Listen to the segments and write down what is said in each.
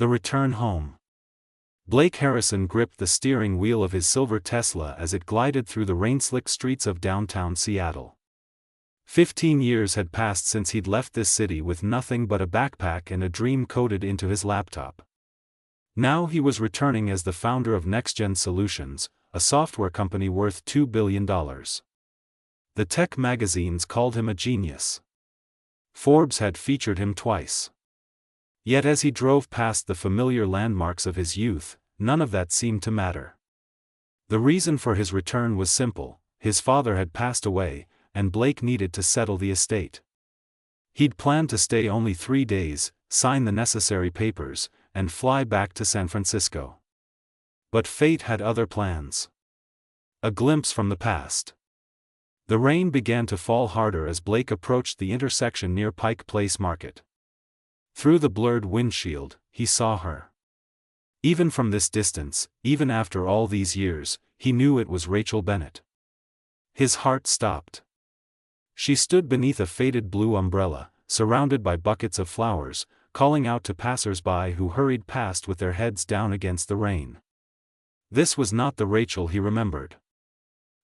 The return home. Blake Harrison gripped the steering wheel of his silver Tesla as it glided through the rain-slicked streets of downtown Seattle. 15 years had passed since he'd left this city with nothing but a backpack and a dream coded into his laptop. Now he was returning as the founder of NextGen Solutions, a software company worth $2 billion. The tech magazines called him a genius. Forbes had featured him twice. Yet as he drove past the familiar landmarks of his youth, none of that seemed to matter. The reason for his return was simple: his father had passed away, and Blake needed to settle the estate. He'd planned to stay only 3 days, sign the necessary papers, and fly back to San Francisco. But fate had other plans. A glimpse from the past. The rain began to fall harder as Blake approached the intersection near Pike Place Market. Through the blurred windshield, he saw her. Even from this distance, even after all these years, he knew it was Rachel Bennett. His heart stopped. She stood beneath a faded blue umbrella, surrounded by buckets of flowers, calling out to passers-by who hurried past with their heads down against the rain. This was not the Rachel he remembered.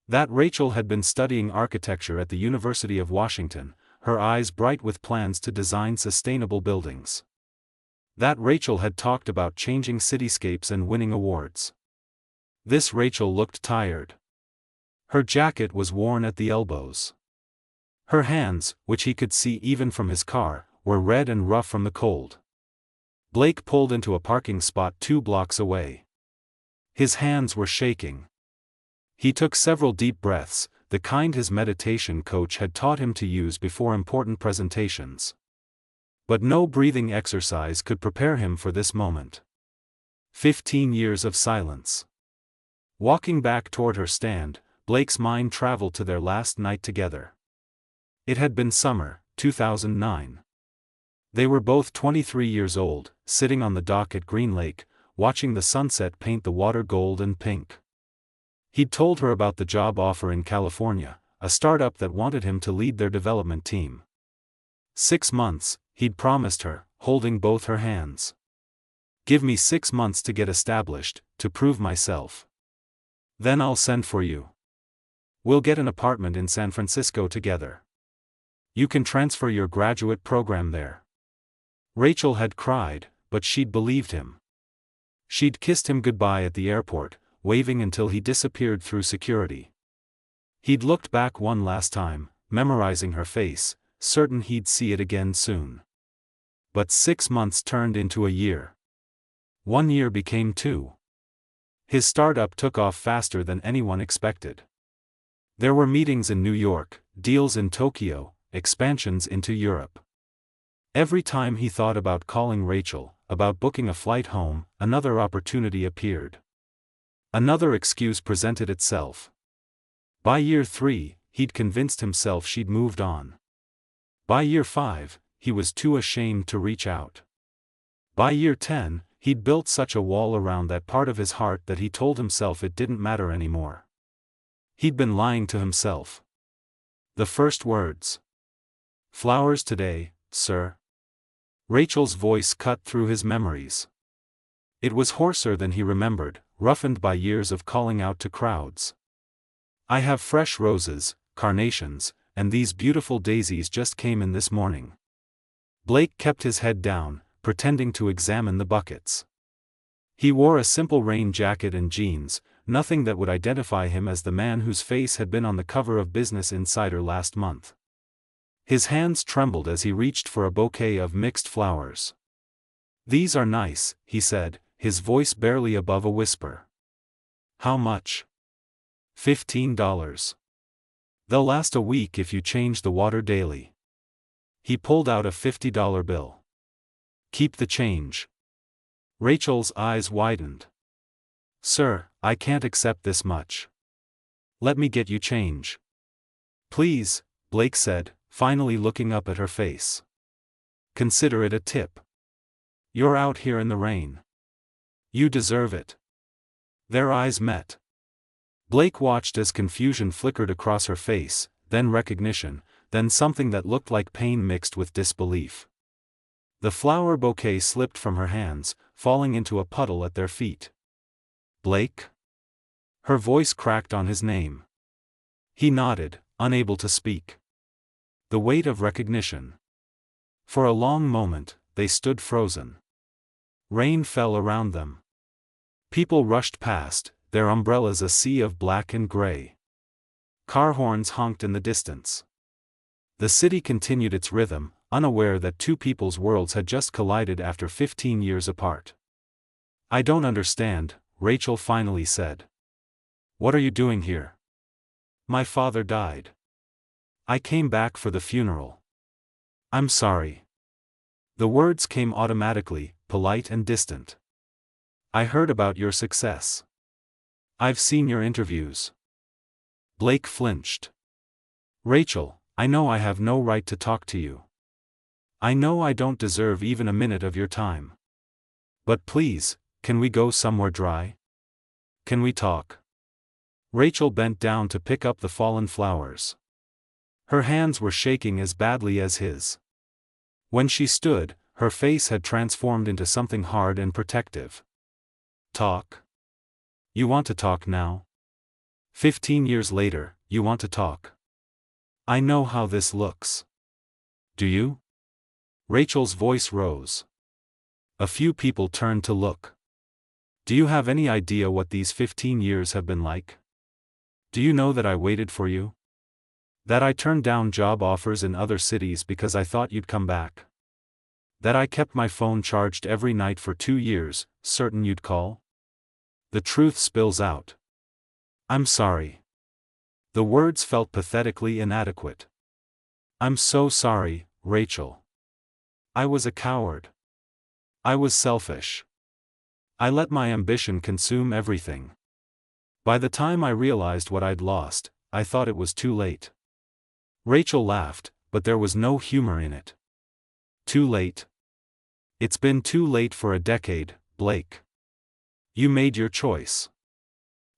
That Rachel had been studying architecture at the University of Washington, her eyes bright with plans to design sustainable buildings. That Rachel had talked about changing cityscapes and winning awards. This Rachel looked tired. Her jacket was worn at the elbows. Her hands, which he could see even from his car, were red and rough from the cold. Blake pulled into a parking spot 2 blocks away. His hands were shaking. He took several deep breaths, the kind his meditation coach had taught him to use before important presentations. But no breathing exercise could prepare him for this moment. 15 years of silence. Walking back toward her stand, Blake's mind traveled to their last night together. It had been summer, 2009. They were both 23 years old, sitting on the dock at Green Lake, watching the sunset paint the water gold and pink. He'd told her about the job offer in California, a startup that wanted him to lead their development team. 6 months, he'd promised her, holding both her hands. Give me 6 months to get established, to prove myself. Then I'll send for you. We'll get an apartment in San Francisco together. You can transfer your graduate program there. Rachel had cried, but she'd believed him. She'd kissed him goodbye at the airport, waving until he disappeared through security. He'd looked back one last time, memorizing her face, certain he'd see it again soon. But 6 months turned into a year. 1 year became 2. His startup took off faster than anyone expected. There were meetings in New York, deals in Tokyo, expansions into Europe. Every time he thought about calling Rachel, about booking a flight home, another opportunity appeared. Another excuse presented itself. By year 3, he'd convinced himself she'd moved on. By year 5, he was too ashamed to reach out. By year 10, he'd built such a wall around that part of his heart that he told himself it didn't matter anymore. He'd been lying to himself. The first words. Flowers today, sir. Rachel's voice cut through his memories. It was hoarser than he remembered, roughened by years of calling out to crowds. I have fresh roses, carnations, and these beautiful daisies just came in this morning. Blake kept his head down, pretending to examine the buckets. He wore a simple rain jacket and jeans, nothing that would identify him as the man whose face had been on the cover of Business Insider last month. His hands trembled as he reached for a bouquet of mixed flowers. These are nice, he said, his voice barely above a whisper. How much? $15. They'll last a week if you change the water daily. He pulled out a $50 bill. Keep the change. Rachel's eyes widened. Sir, I can't accept this much. Let me get you change. Please, Blake said, finally looking up at her face. Consider it a tip. You're out here in the rain. You deserve it. Their eyes met. Blake watched as confusion flickered across her face, then recognition, then something that looked like pain mixed with disbelief. The flower bouquet slipped from her hands, falling into a puddle at their feet. Blake? Her voice cracked on his name. He nodded, unable to speak. The weight of recognition. For a long moment, they stood frozen. Rain fell around them. People rushed past, their umbrellas a sea of black and gray. Car horns honked in the distance. The city continued its rhythm, unaware that two people's worlds had just collided after 15 years apart. I don't understand, Rachel finally said. What are you doing here? My father died. I came back for the funeral. I'm sorry. The words came automatically, polite and distant. I heard about your success. I've seen your interviews. Blake flinched. Rachel, I know I have no right to talk to you. I know I don't deserve even a minute of your time. But please, can we go somewhere dry? Can we talk? Rachel bent down to pick up the fallen flowers. Her hands were shaking as badly as his. When she stood, her face had transformed into something hard and protective. Talk? You want to talk now? 15 years later, you want to talk? I know how this looks. Do you? Rachel's voice rose. A few people turned to look. Do you have any idea what these 15 years have been like? Do you know that I waited for you? That I turned down job offers in other cities because I thought you'd come back? That I kept my phone charged every night for 2 years, certain you'd call? The truth spills out. I'm sorry. The words felt pathetically inadequate. I'm so sorry, Rachel. I was a coward. I was selfish. I let my ambition consume everything. By the time I realized what I'd lost, I thought it was too late. Rachel laughed, but there was no humor in it. Too late? It's been too late for a decade, Blake. You made your choice.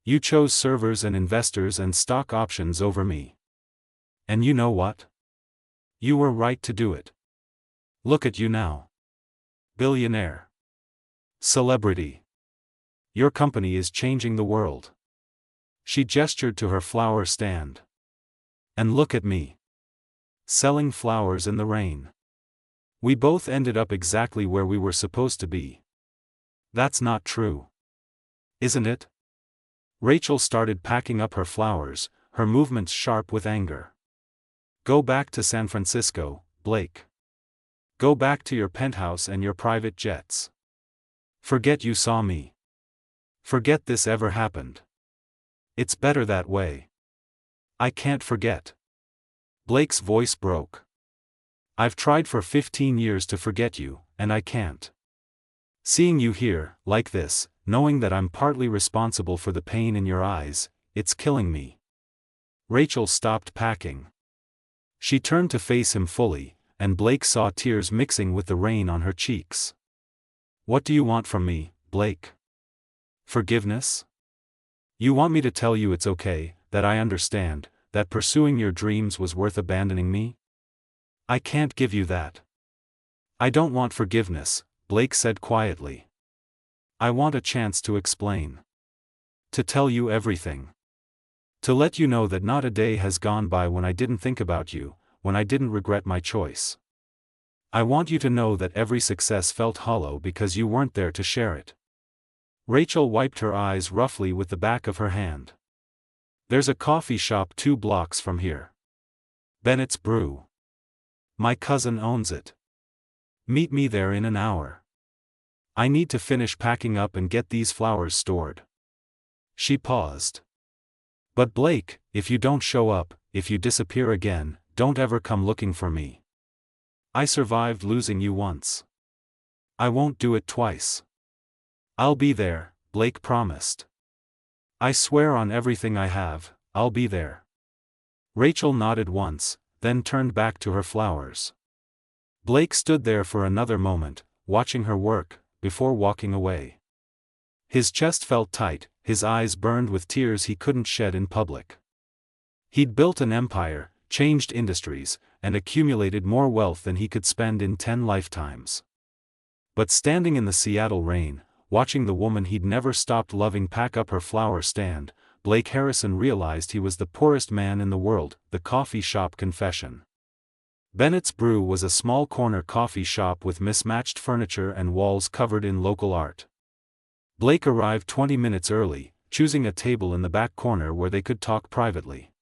You chose servers and investors and stock options over me. And you know what? You were right to do it. Look at you now. Billionaire. Celebrity. Your company is changing the world. She gestured to her flower stand. And look at me. Selling flowers in the rain. We both ended up exactly where we were supposed to be. That's not true. Isn't it? Rachel started packing up her flowers, her movements sharp with anger. Go back to San Francisco, Blake. Go back to your penthouse and your private jets. Forget you saw me. Forget this ever happened. It's better that way. I can't forget. Blake's voice broke. I've tried for 15 years to forget you, and I can't. Seeing you here, like this, knowing that I'm partly responsible for the pain in your eyes, it's killing me. Rachel stopped packing. She turned to face him fully, and Blake saw tears mixing with the rain on her cheeks. What do you want from me, Blake? Forgiveness? You want me to tell you it's okay, that I understand, that pursuing your dreams was worth abandoning me? I can't give you that. I don't want forgiveness, Blake said quietly. I want a chance to explain. To tell you everything. To let you know that not a day has gone by when I didn't think about you, when I didn't regret my choice. I want you to know that every success felt hollow because you weren't there to share it. Rachel wiped her eyes roughly with the back of her hand. There's a coffee shop 2 blocks from here. Bennett's Brew. My cousin owns it. Meet me there in an hour. I need to finish packing up and get these flowers stored. She paused. But Blake, if you don't show up, if you disappear again, don't ever come looking for me. I survived losing you once. I won't do it twice. I'll be there, Blake promised. I swear on everything I have, I'll be there. Rachel nodded once, then turned back to her flowers. Blake stood there for another moment, watching her work, before walking away. His chest felt tight, his eyes burned with tears he couldn't shed in public. He'd built an empire, changed industries, and accumulated more wealth than he could spend in 10 lifetimes. But standing in the Seattle rain, watching the woman he'd never stopped loving pack up her flower stand, Blake Harrison realized he was the poorest man in the world. The coffee shop confession. Bennett's Brew was a small corner coffee shop with mismatched furniture and walls covered in local art. Blake arrived 20 minutes early, choosing a table in the back corner where they could talk privately.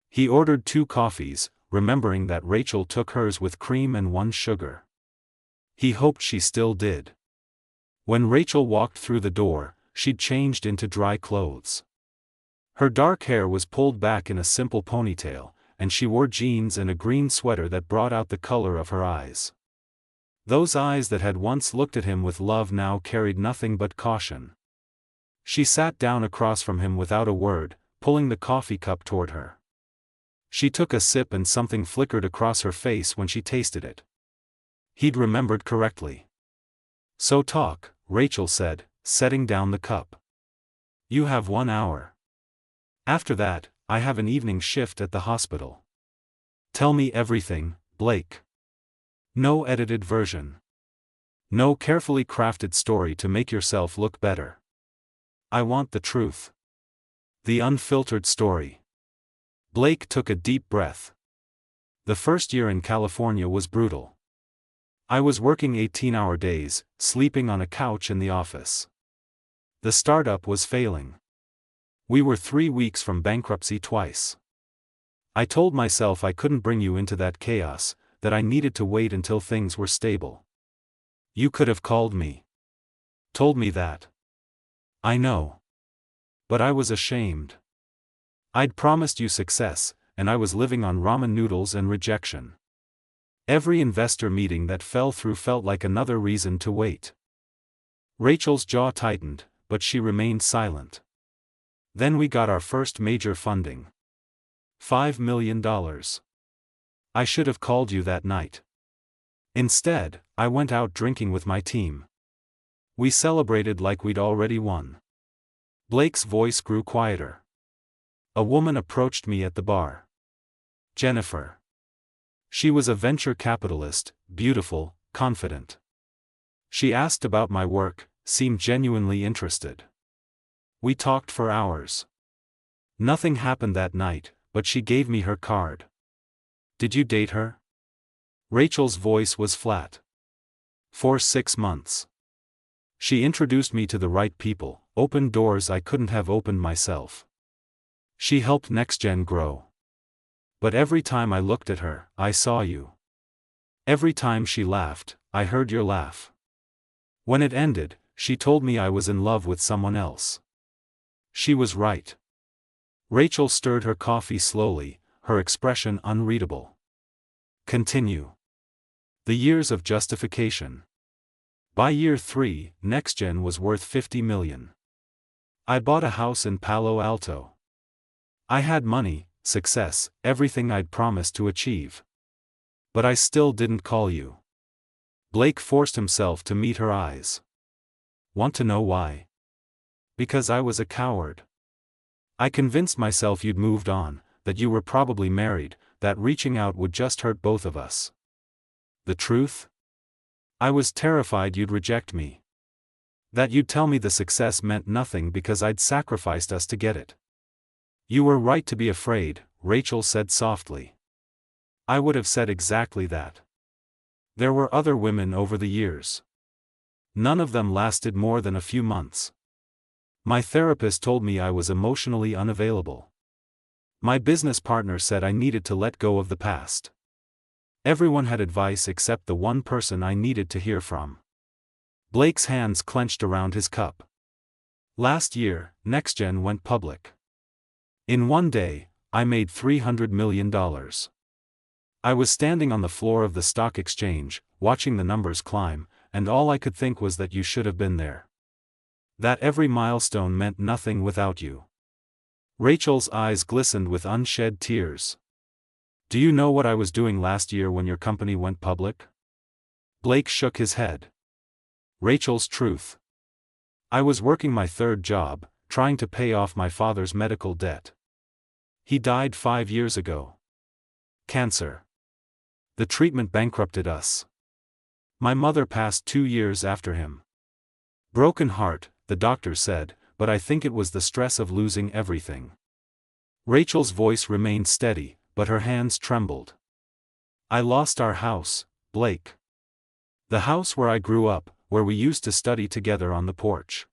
He ordered 2 coffees, remembering that Rachel took hers with cream and 1 sugar. He hoped she still did. When Rachel walked through the door, she'd changed into dry clothes. Her dark hair was pulled back in a simple ponytail, and she wore jeans and a green sweater that brought out the color of her eyes. Those eyes that had once looked at him with love now carried nothing but caution. She sat down across from him without a word, pulling the coffee cup toward her. She took a sip and something flickered across her face when she tasted it. He'd remembered correctly. "So talk," Rachel said, setting down the cup. "You have 1 hour. After that, I have an evening shift at the hospital. Tell me everything, Blake. No edited version. No carefully crafted story to make yourself look better. I want the truth. The unfiltered story." Blake took a deep breath. "The first year in California was brutal. I was working 18-hour days, sleeping on a couch in the office. The startup was failing. We were 3 weeks from bankruptcy twice. I told myself I couldn't bring you into that chaos, that I needed to wait until things were stable. You could have called me. Told me that. I know. But I was ashamed. I'd promised you success, and I was living on ramen noodles and rejection. Every investor meeting that fell through felt like another reason to wait." Rachel's jaw tightened, but she remained silent. "Then we got our first major funding. $5 million. I should have called you that night. Instead, I went out drinking with my team. We celebrated like we'd already won." Blake's voice grew quieter. "A woman approached me at the bar. Jennifer. She was a venture capitalist, beautiful, confident. She asked about my work, seemed genuinely interested. We talked for hours. Nothing happened that night, but she gave me her card. Did you date her?" Rachel's voice was flat. "For 6 months. She introduced me to the right people, opened doors I couldn't have opened myself. She helped NextGen grow. But every time I looked at her, I saw you. Every time she laughed, I heard your laugh. When it ended, she told me I was in love with someone else. She was right." Rachel stirred her coffee slowly, her expression unreadable. "Continue." "The years of justification. By year 3, NextGen was worth $50 million. I bought a house in Palo Alto. I had money, success, everything I'd promised to achieve. But I still didn't call you." Blake forced himself to meet her eyes. "Want to know why?" "Because I was a coward. I convinced myself you'd moved on, that you were probably married, that reaching out would just hurt both of us. The truth? I was terrified you'd reject me. That you'd tell me the success meant nothing because I'd sacrificed us to get it." "You were right to be afraid," Rachel said softly. "I would have said exactly that. There were other women over the years. None of them lasted more than a few months. My therapist told me I was emotionally unavailable. My business partner said I needed to let go of the past. Everyone had advice except the one person I needed to hear from." Blake's hands clenched around his cup. "Last year, NextGen went public. In one day, I made $300 million. I was standing on the floor of the stock exchange, watching the numbers climb, and all I could think was that you should have been there. That every milestone meant nothing without you." Rachel's eyes glistened with unshed tears. "Do you know what I was doing last year when your company went public?" Blake shook his head. Rachel's truth. "I was working my 3rd job, trying to pay off my father's medical debt. He died 5 years ago. Cancer. The treatment bankrupted us. My mother passed 2 years after him. Broken heart, the doctor said, but I think it was the stress of losing everything. Rachel's voice remained steady, but her hands trembled. I lost our house, Blake. The house where I grew up, where we used to study together on the porch.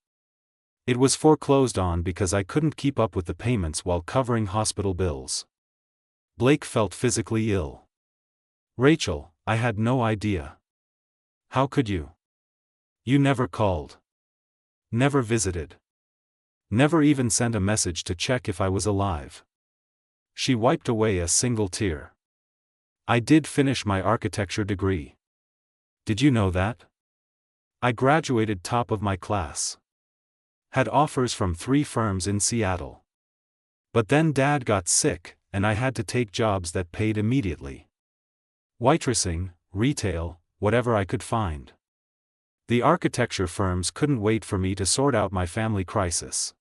It was foreclosed on because I couldn't keep up with the payments while covering hospital bills. Blake felt physically ill. Rachel, I had no idea. How could you? You never called. Never visited. Never even sent a message to check if I was alive. She wiped away a single tear. I did finish my architecture degree. Did you know that? I graduated top of my class. Had offers from 3 firms in Seattle. But then Dad got sick, and I had to take jobs that paid immediately. Waitressing, retail, whatever I could find. The architecture firms couldn't wait for me to sort out my family crisis.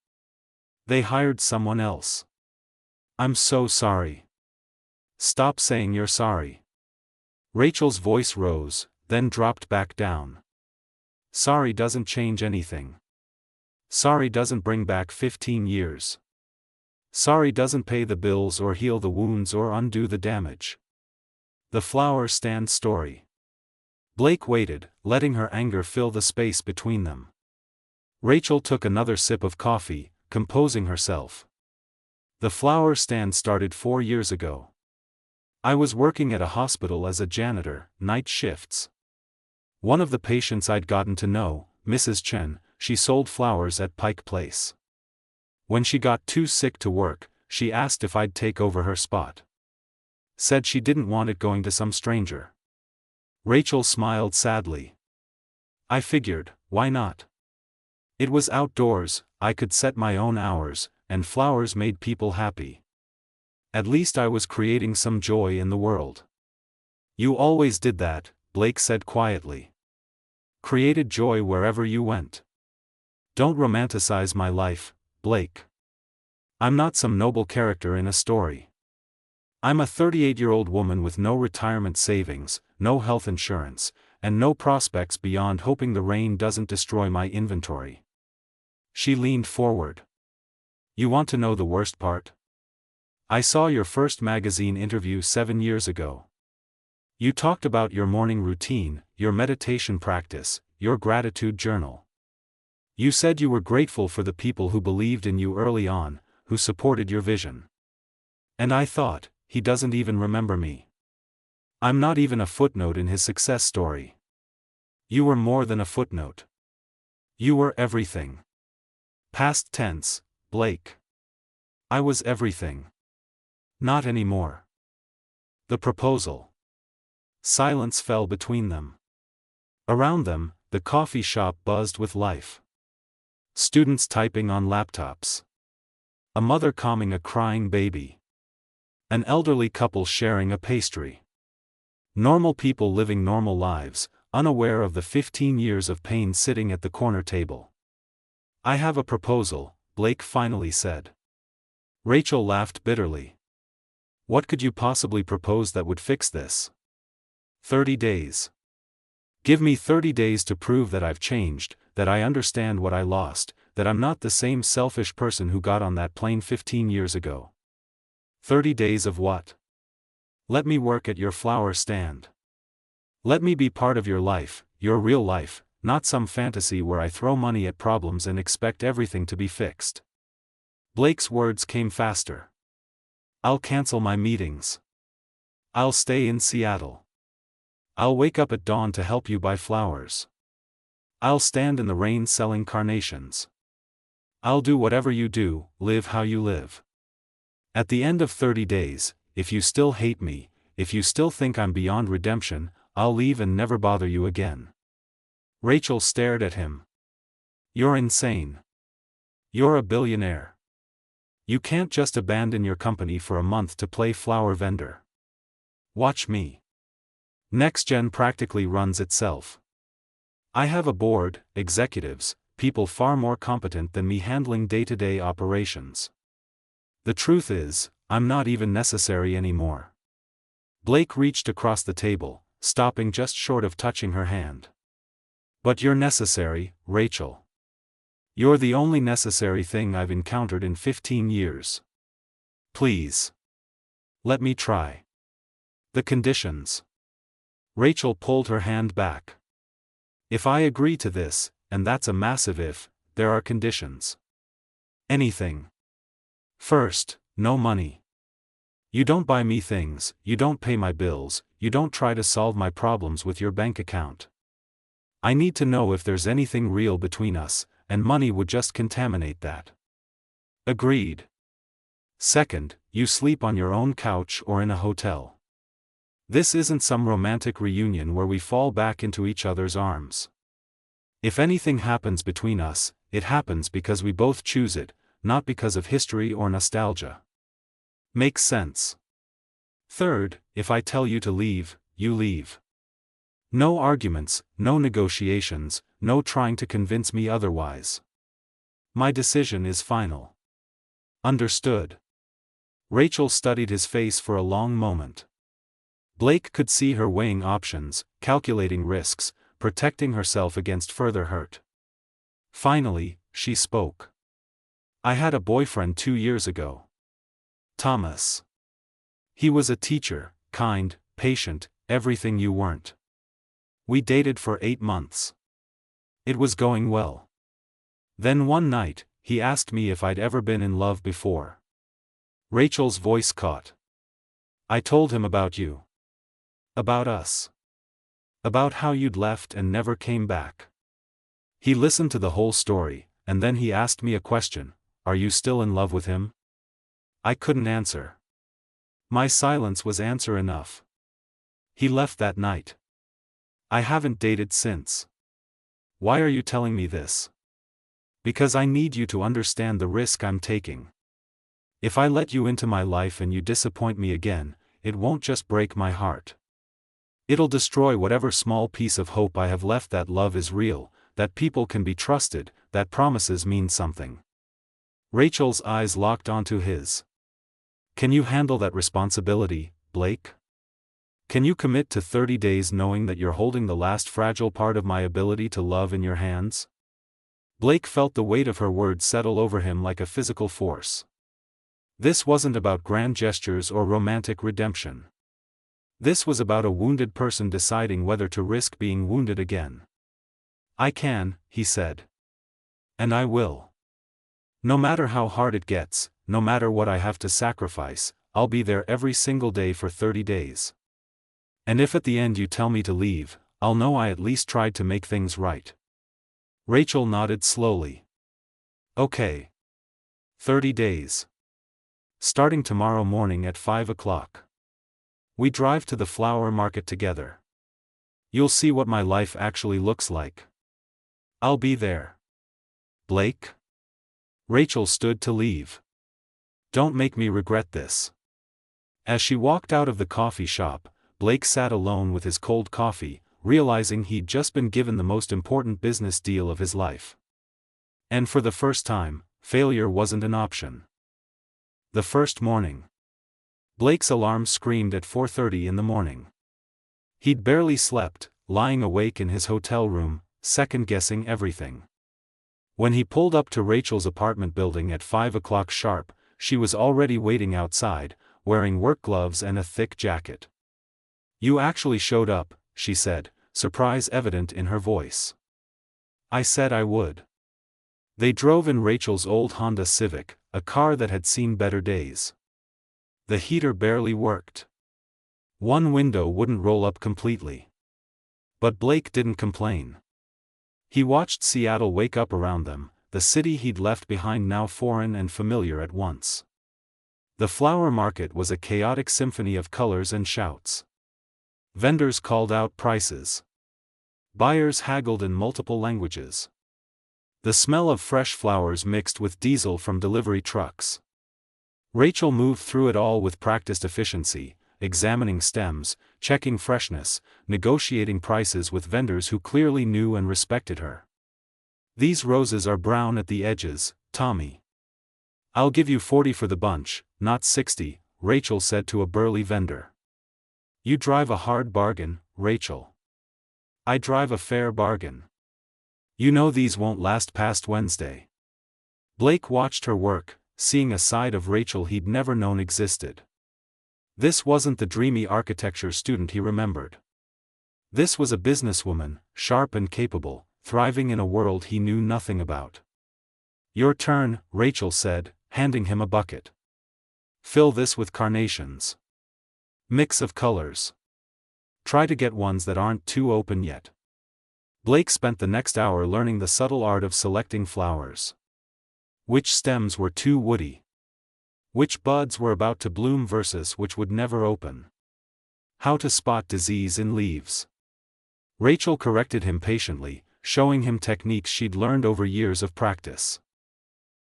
They hired someone else. I'm so sorry. Stop saying you're sorry. Rachel's voice rose, then dropped back down. Sorry doesn't change anything. Sorry doesn't bring back 15 years. Sorry doesn't pay the bills or heal the wounds or undo the damage. The flower stand story. Blake waited, letting her anger fill the space between them. Rachel took another sip of coffee, composing herself. The flower stand started 4 years ago. I was working at a hospital as a janitor, night shifts. One of the patients I'd gotten to know, Mrs. Chen, she sold flowers at Pike Place. When she got too sick to work, she asked if I'd take over her spot. Said she didn't want it going to some stranger. Rachel smiled sadly. I figured, why not? It was outdoors, I could set my own hours, and flowers made people happy. At least I was creating some joy in the world. You always did that, Blake said quietly. Created joy wherever you went. Don't romanticize my life, Blake. I'm not some noble character in a story. I'm a 38-year-old woman with no retirement savings, no health insurance, and no prospects beyond hoping the rain doesn't destroy my inventory. She leaned forward. You want to know the worst part? I saw your first magazine interview 7 years ago. You talked about your morning routine, your meditation practice, your gratitude journal. You said you were grateful for the people who believed in you early on, who supported your vision. And I thought, he doesn't even remember me. I'm not even a footnote in his success story. You were more than a footnote. You were everything. Past tense, Blake. I was everything. Not anymore. The proposal. Silence fell between them. Around them, the coffee shop buzzed with life. Students typing on laptops. A mother calming a crying baby. An elderly couple sharing a pastry. Normal people living normal lives, unaware of the 15 years of pain sitting at the corner table. I have a proposal, Blake finally said. Rachel laughed bitterly. What could you possibly propose that would fix this? 30 days. Give me 30 days to prove that I've changed, that I understand what I lost, that I'm not the same selfish person who got on that plane 15 years ago. 30 days of what? Let me work at your flower stand. Let me be part of your life, your real life, not some fantasy where I throw money at problems and expect everything to be fixed. Blake's words came faster. I'll cancel my meetings. I'll stay in Seattle. I'll wake up at dawn to help you buy flowers. I'll stand in the rain selling carnations. I'll do whatever you do, live how you live. At the end of 30 days, if you still hate me, if you still think I'm beyond redemption, I'll leave and never bother you again. Rachel stared at him. You're insane. You're a billionaire. You can't just abandon your company for a month to play flower vendor. Watch me. NextGen practically runs itself. I have a board, executives, people far more competent than me handling day-to-day operations. The truth is, I'm not even necessary anymore. Blake reached across the table, stopping just short of touching her hand. But you're necessary, Rachel. You're the only necessary thing I've encountered in 15 years. Please. Let me try. The conditions. Rachel pulled her hand back. If I agree to this, and that's a massive if, there are conditions. Anything. First, no money. You don't buy me things, you don't pay my bills, you don't try to solve my problems with your bank account. I need to know if there's anything real between us, and money would just contaminate that. Agreed. Second, you sleep on your own couch or in a hotel. This isn't some romantic reunion where we fall back into each other's arms. If anything happens between us, it happens because we both choose it, not because of history or nostalgia. Makes sense. Third, if I tell you to leave, you leave. No arguments, no negotiations, no trying to convince me otherwise. My decision is final. Understood. Rachel studied his face for a long moment. Blake could see her weighing options, calculating risks, protecting herself against further hurt. Finally, she spoke. I had a boyfriend 2 years ago. Thomas. He was a teacher, kind, patient, everything you weren't. We dated for 8 months. It was going well. Then one night, he asked me if I'd ever been in love before. Rachel's voice caught. I told him about you. About us. About how you'd left and never came back. He listened to the whole story, and then he asked me a question: are you still in love with him? I couldn't answer. My silence was answer enough. He left that night. I haven't dated since. Why are you telling me this? Because I need you to understand the risk I'm taking. If I let you into my life and you disappoint me again, it won't just break my heart. It'll destroy whatever small piece of hope I have left that love is real, that people can be trusted, that promises mean something. Rachel's eyes locked onto his. Can you handle that responsibility, Blake? Can you commit to 30 days knowing that you're holding the last fragile part of my ability to love in your hands? Blake felt the weight of her words settle over him like a physical force. This wasn't about grand gestures or romantic redemption. This was about a wounded person deciding whether to risk being wounded again. I can, he said. And I will. No matter how hard it gets, no matter what I have to sacrifice, I'll be there every single day for 30 days. And if at the end you tell me to leave, I'll know I at least tried to make things right. Rachel nodded slowly. Okay. 30 days. Starting tomorrow morning at 5 o'clock. We drive to the flower market together. You'll see what my life actually looks like. I'll be there. Blake? Rachel stood to leave. Don't make me regret this. As she walked out of the coffee shop, Blake sat alone with his cold coffee, realizing he'd just been given the most important business deal of his life. And for the first time, failure wasn't an option. The first morning. Blake's alarm screamed at 4:30 in the morning. He'd barely slept, lying awake in his hotel room, second-guessing everything. When he pulled up to Rachel's apartment building at 5 o'clock sharp, she was already waiting outside, wearing work gloves and a thick jacket. You actually showed up, she said, surprise evident in her voice. I said I would. They drove in Rachel's old Honda Civic, a car that had seen better days. The heater barely worked. One window wouldn't roll up completely. But Blake didn't complain. He watched Seattle wake up around them, the city he'd left behind now foreign and familiar at once. The flower market was a chaotic symphony of colors and shouts. Vendors called out prices. Buyers haggled in multiple languages. The smell of fresh flowers mixed with diesel from delivery trucks. Rachel moved through it all with practiced efficiency, examining stems, checking freshness, negotiating prices with vendors who clearly knew and respected her. These roses are brown at the edges, Tommy. I'll give you 40 for the bunch, not 60, Rachel said to a burly vendor. You drive a hard bargain, Rachel. I drive a fair bargain. You know these won't last past Wednesday. Blake watched her work, seeing a side of Rachel he'd never known existed. This wasn't the dreamy architecture student he remembered. This was a businesswoman, sharp and capable, thriving in a world he knew nothing about. Your turn, Rachel said, handing him a bucket. Fill this with carnations. Mix of colors. Try to get ones that aren't too open yet. Blake spent the next hour learning the subtle art of selecting flowers. Which stems were too woody? Which buds were about to bloom versus which would never open? How to spot disease in leaves. Rachel corrected him patiently, showing him techniques she'd learned over years of practice.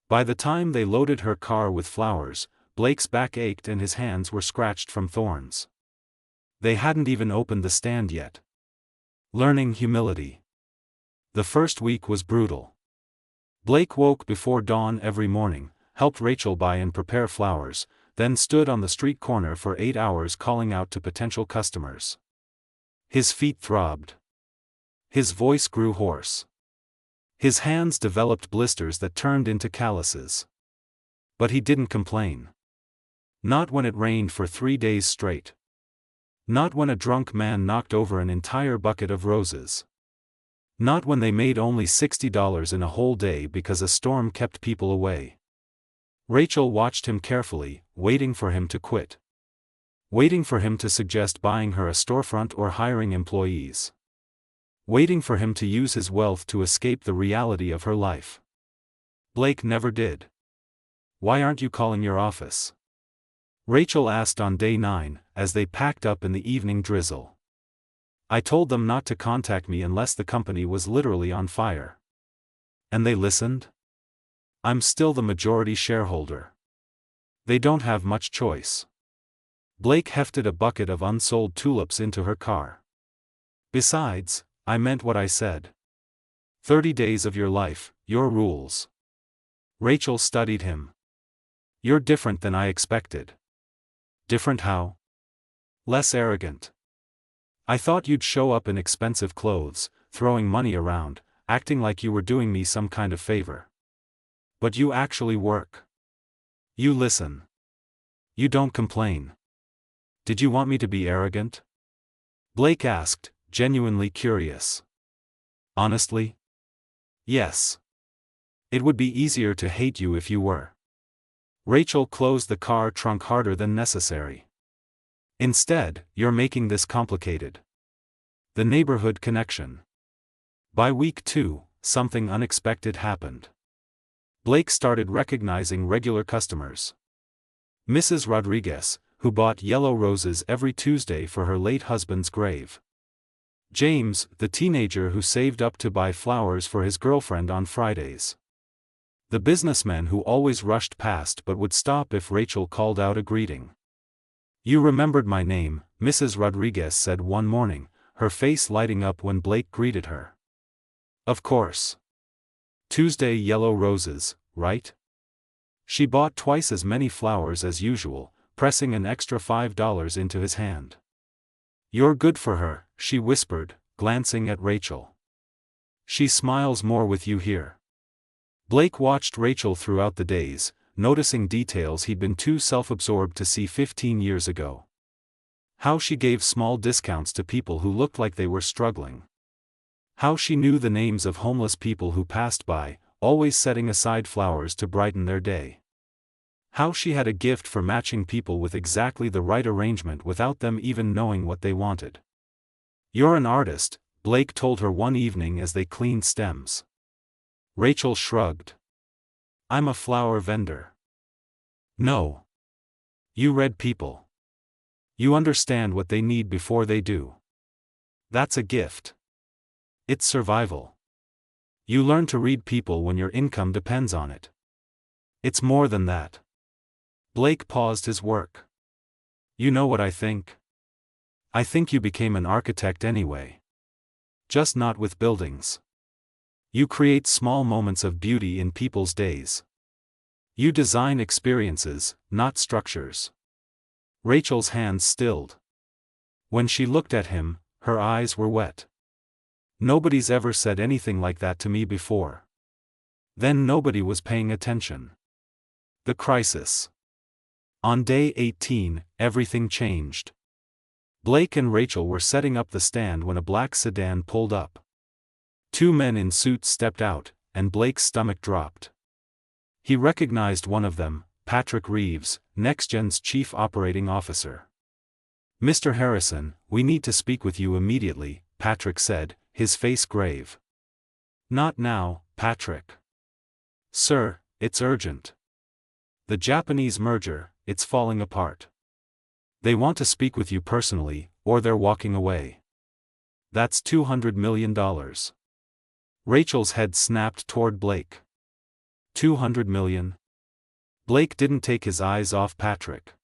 By the time they loaded her car with flowers, Blake's back ached and his hands were scratched from thorns. They hadn't even opened the stand yet. Learning humility. The first week was brutal. Blake woke before dawn every morning, helped Rachel buy and prepare flowers, then stood on the street corner for 8 hours calling out to potential customers. His feet throbbed. His voice grew hoarse. His hands developed blisters that turned into calluses. But he didn't complain. Not when it rained for 3 days straight. Not when a drunk man knocked over an entire bucket of roses. Not when they made only $60 in a whole day because a storm kept people away. Rachel watched him carefully, waiting for him to quit. Waiting for him to suggest buying her a storefront or hiring employees. Waiting for him to use his wealth to escape the reality of her life. Blake never did. Why aren't you calling your office? Rachel asked on day 9, as they packed up in the evening drizzle. I told them not to contact me unless the company was literally on fire. And they listened? I'm still the majority shareholder. They don't have much choice. Blake hefted a bucket of unsold tulips into her car. Besides, I meant what I said. 30 days of your life, your rules. Rachel studied him. You're different than I expected. Different how? Less arrogant. I thought you'd show up in expensive clothes, throwing money around, acting like you were doing me some kind of favor. But you actually work. You listen. You don't complain. Did you want me to be arrogant? Blake asked, genuinely curious. Honestly? Yes. It would be easier to hate you if you were. Rachel closed the car trunk harder than necessary. Instead, you're making this complicated. The neighborhood connection. By week 2, something unexpected happened. Blake started recognizing regular customers. Mrs. Rodriguez, who bought yellow roses every Tuesday for her late husband's grave. James, the teenager who saved up to buy flowers for his girlfriend on Fridays. The businessman who always rushed past but would stop if Rachel called out a greeting. You remembered my name, Mrs. Rodriguez said one morning, her face lighting up when Blake greeted her. Of course. Tuesday yellow roses, right? She bought twice as many flowers as usual, pressing an extra $5 into his hand. You're good for her, she whispered, glancing at Rachel. She smiles more with you here. Blake watched Rachel throughout the days, noticing details he'd been too self-absorbed to see 15 years ago. How she gave small discounts to people who looked like they were struggling. How she knew the names of homeless people who passed by, always setting aside flowers to brighten their day. How she had a gift for matching people with exactly the right arrangement without them even knowing what they wanted. You're an artist, Blake told her one evening as they cleaned stems. Rachel shrugged. I'm a flower vendor. No. You read people. You understand what they need before they do. That's a gift. It's survival. You learn to read people when your income depends on it. It's more than that. Blake paused his work. You know what I think? I think you became an architect anyway. Just not with buildings. You create small moments of beauty in people's days. You design experiences, not structures. Rachel's hands stilled. When she looked at him, her eyes were wet. Nobody's ever said anything like that to me before. Then nobody was paying attention. The crisis. On day 18, everything changed. Blake and Rachel were setting up the stand when a black sedan pulled up. Two men in suits stepped out, and Blake's stomach dropped. He recognized one of them, Patrick Reeves, NextGen's chief operating officer. "Mr. Harrison, we need to speak with you immediately," Patrick said, his face grave. "Not now, Patrick." "Sir, it's urgent. The Japanese merger, it's falling apart. They want to speak with you personally, or they're walking away. That's $200 million. Rachel's head snapped toward Blake. $200 million? Blake didn't take his eyes off Patrick.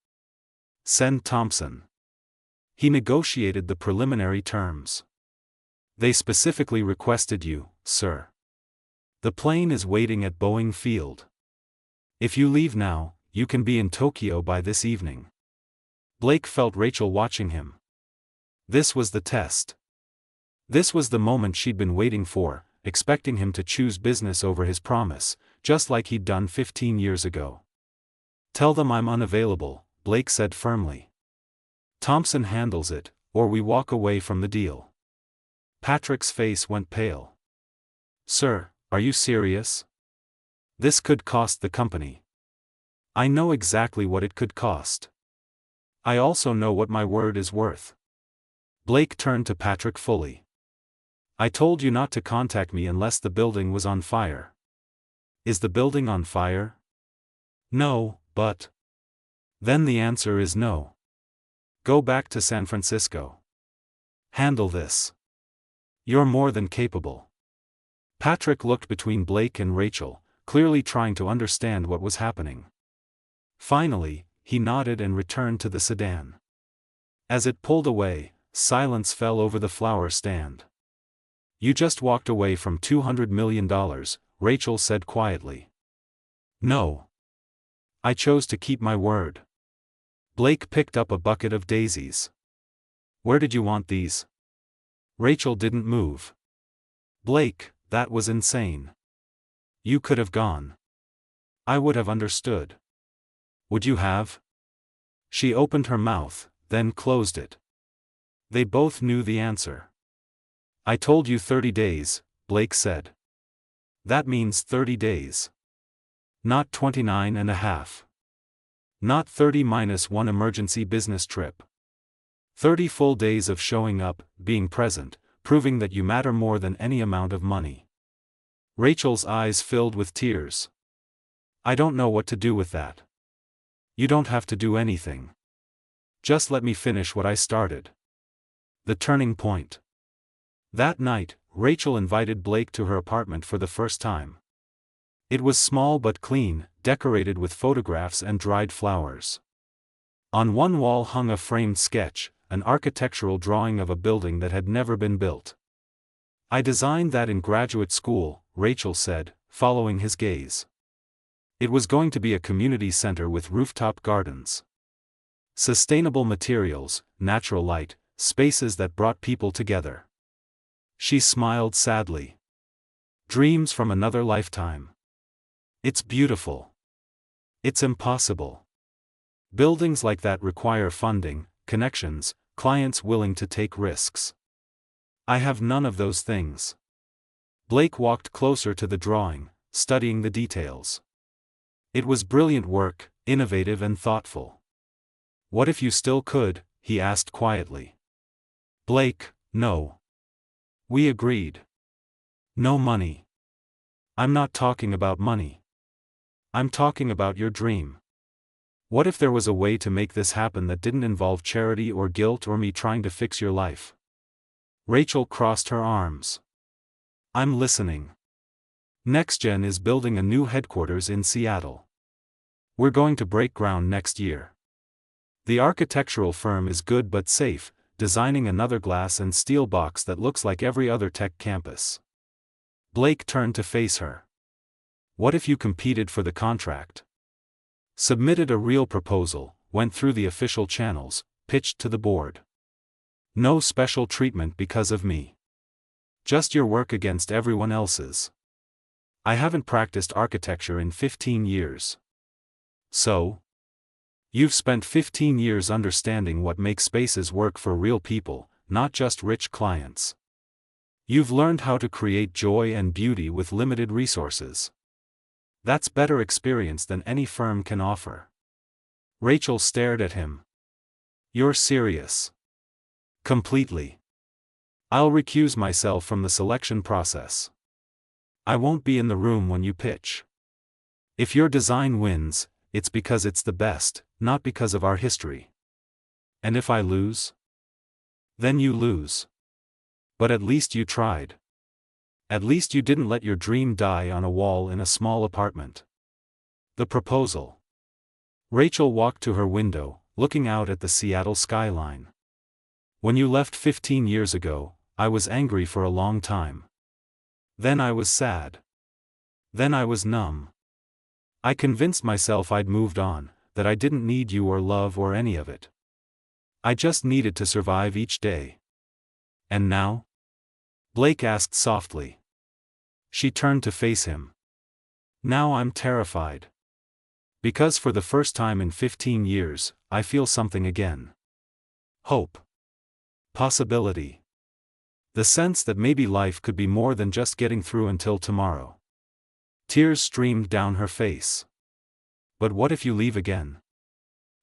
"Send Thompson. He negotiated the preliminary terms. They specifically requested you, sir. The plane is waiting at Boeing Field. If you leave now, you can be in Tokyo by this evening." Blake felt Rachel watching him. This was the test. This was the moment she'd been waiting for, expecting him to choose business over his promise, just like he'd done 15 years ago. "Tell them I'm unavailable," Blake said firmly. "Thompson handles it, or we walk away from the deal." Patrick's face went pale. "Sir, are you serious? This could cost the company." "I know exactly what it could cost. I also know what my word is worth." Blake turned to Patrick fully. "I told you not to contact me unless the building was on fire. Is the building on fire?" "No, but..." "Then the answer is no. Go back to San Francisco. Handle this. You're more than capable." Patrick looked between Blake and Rachel, clearly trying to understand what was happening. Finally, he nodded and returned to the sedan. As it pulled away, silence fell over the flower stand. "You just walked away from $200 million, Rachel said quietly. "No. I chose to keep my word." Blake picked up a bucket of daisies. "Where did you want these?" Rachel didn't move. "Blake, that was insane. You could have gone. I would have understood." "Would you have?" She opened her mouth, then closed it. They both knew the answer. "I told you 30 days, Blake said. "That means 30 days. Not 29 and a half. Not 30 minus one emergency business trip. 30 full days of showing up, being present, proving that you matter more than any amount of money." Rachel's eyes filled with tears. "I don't know what to do with that." "You don't have to do anything. Just let me finish what I started." The turning point. That night, Rachel invited Blake to her apartment for the first time. It was small but clean, decorated with photographs and dried flowers. On one wall hung a framed sketch, an architectural drawing of a building that had never been built. "I designed that in graduate school," Rachel said, following his gaze. It was going to be a community center with rooftop gardens. Sustainable materials, natural light, spaces that brought people together. She smiled sadly. "Dreams from another lifetime. It's beautiful. It's impossible. Buildings like that require funding, connections, clients willing to take risks. I have none of those things." Blake walked closer to the drawing, studying the details. It was brilliant work, innovative and thoughtful. "What if you still could?" he asked quietly. "Blake, no." We agreed. "No money." "I'm not talking about money. I'm talking about your dream. What if there was a way to make this happen that didn't involve charity or guilt or me trying to fix your life?" Rachel crossed her arms. "I'm listening. NextGen is building a new headquarters in Seattle. We're going to break ground next year. The architectural firm is good but safe, designing another glass and steel box that looks like every other tech campus." Blake turned to face her. "What if you competed for the contract? Submitted a real proposal, went through the official channels, pitched to the board?" No special treatment because of me. Just your work against everyone else's. I haven't practiced architecture in 15 years. So? You've spent 15 years understanding what makes spaces work for real people, not just rich clients. You've learned how to create joy and beauty with limited resources. That's better experience than any firm can offer. Rachel stared at him. You're serious. Completely. I'll recuse myself from the selection process. I won't be in the room when you pitch. If your design wins, it's because it's the best, not because of our history. And if I lose? Then you lose. But at least you tried. At least you didn't let your dream die on a wall in a small apartment. The proposal. Rachel walked to her window, looking out at the Seattle skyline. When you left 15 years ago, I was angry for a long time. Then I was sad. Then I was numb. I convinced myself I'd moved on, that I didn't need you or love or any of it. I just needed to survive each day. And now? Blake asked softly. She turned to face him. Now I'm terrified. Because for the first time in 15 years, I feel something again. Hope. Possibility. The sense that maybe life could be more than just getting through until tomorrow. Tears streamed down her face. But what if you leave again?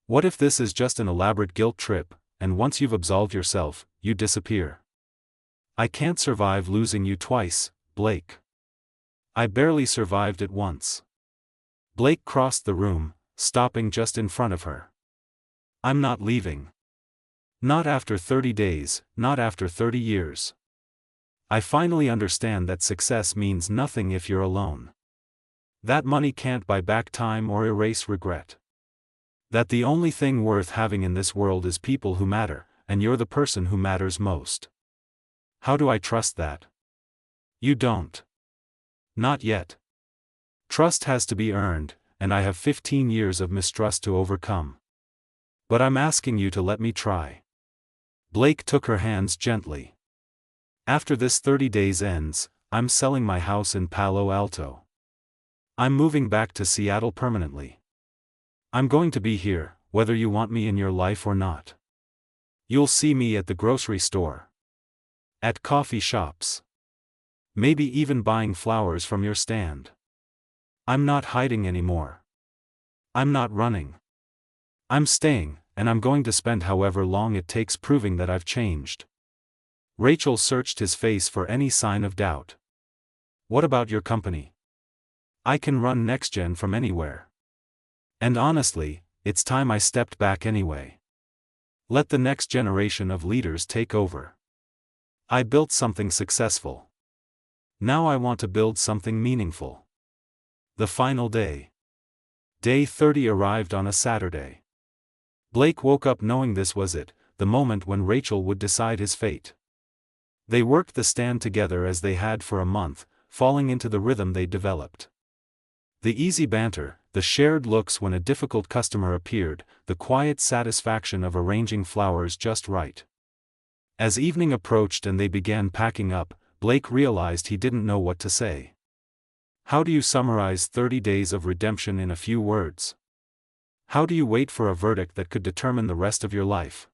What if this is just an elaborate guilt trip, and once you've absolved yourself, you disappear? I can't survive losing you twice, Blake. I barely survived it once. Blake crossed the room, stopping just in front of her. I'm not leaving. Not after 30 days, not after 30 years. I finally understand that success means nothing if you're alone. That money can't buy back time or erase regret. That the only thing worth having in this world is people who matter, and you're the person who matters most. How do I trust that? You don't. Not yet. Trust has to be earned, and I have 15 years of mistrust to overcome. But I'm asking you to let me try. Blake took her hands gently. After this 30 days ends, I'm selling my house in Palo Alto. I'm moving back to Seattle permanently. I'm going to be here, whether you want me in your life or not. You'll see me at the grocery store. At coffee shops. Maybe even buying flowers from your stand. I'm not hiding anymore. I'm not running. I'm staying, and I'm going to spend however long it takes proving that I've changed. Rachel searched his face for any sign of doubt. What about your company? I can run NextGen from anywhere. And honestly, it's time I stepped back anyway. Let the next generation of leaders take over. I built something successful. Now I want to build something meaningful. The final day. Day 30 arrived on a Saturday. Blake woke up knowing this was it, the moment when Rachel would decide his fate. They worked the stand together as they had for a month, falling into the rhythm they'd developed. The easy banter, the shared looks when a difficult customer appeared, the quiet satisfaction of arranging flowers just right. As evening approached and they began packing up, Blake realized he didn't know what to say. How do you summarize 30 days of redemption in a few words? How do you wait for a verdict that could determine the rest of your life?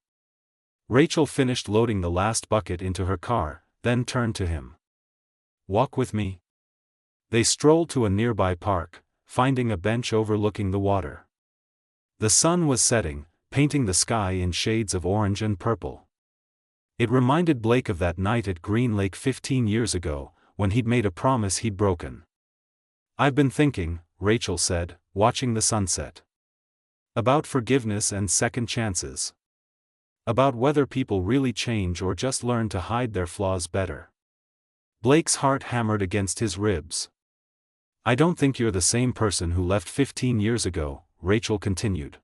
Rachel finished loading the last bucket into her car, then turned to him. Walk with me? They strolled to a nearby park, finding a bench overlooking the water. The sun was setting, painting the sky in shades of orange and purple. It reminded Blake of that night at Green Lake 15 years ago, when he'd made a promise he'd broken. I've been thinking, Rachel said, watching the sunset. About forgiveness and second chances. About whether people really change or just learn to hide their flaws better. Blake's heart hammered against his ribs. I don't think you're the same person who left 15 years ago, Rachel continued.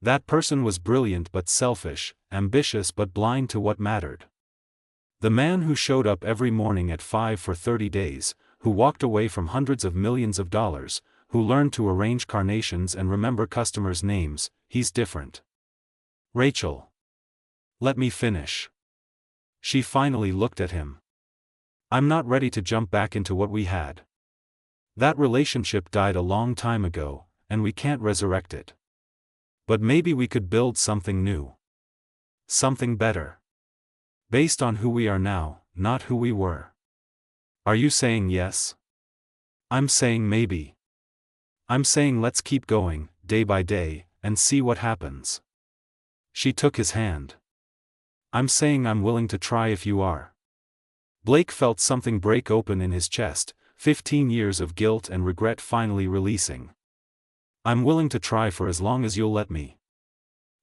That person was brilliant but selfish, ambitious but blind to what mattered. The man who showed up every morning at 5 for 30 days, who walked away from hundreds of millions of dollars, who learned to arrange carnations and remember customers' names, he's different. Rachel. Let me finish. She finally looked at him. I'm not ready to jump back into what we had. That relationship died a long time ago, and we can't resurrect it. But maybe we could build something new. Something better. Based on who we are now, not who we were. Are you saying yes? I'm saying maybe. I'm saying let's keep going, day by day, and see what happens. She took his hand. I'm saying I'm willing to try if you are. Blake felt something break open in his chest, 15 years of guilt and regret finally releasing. I'm willing to try for as long as you'll let me.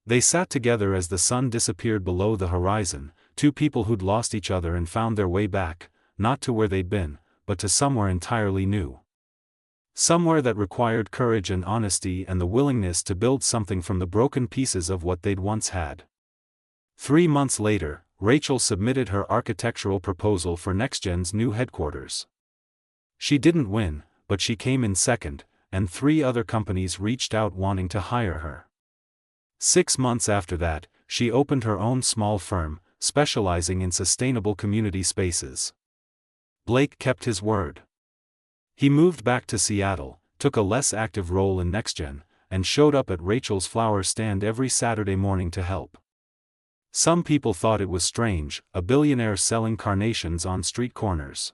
They sat together as the sun disappeared below the horizon, two people who'd lost each other and found their way back, not to where they'd been, but to somewhere entirely new. Somewhere that required courage and honesty and the willingness to build something from the broken pieces of what they'd once had. 3 months later, Rachel submitted her architectural proposal for NextGen's new headquarters. She didn't win, but she came in second, and 3 other companies reached out wanting to hire her. 6 months after that, she opened her own small firm, specializing in sustainable community spaces. Blake kept his word. He moved back to Seattle, took a less active role in NextGen, and showed up at Rachel's flower stand every Saturday morning to help. Some people thought it was strange, a billionaire selling carnations on street corners.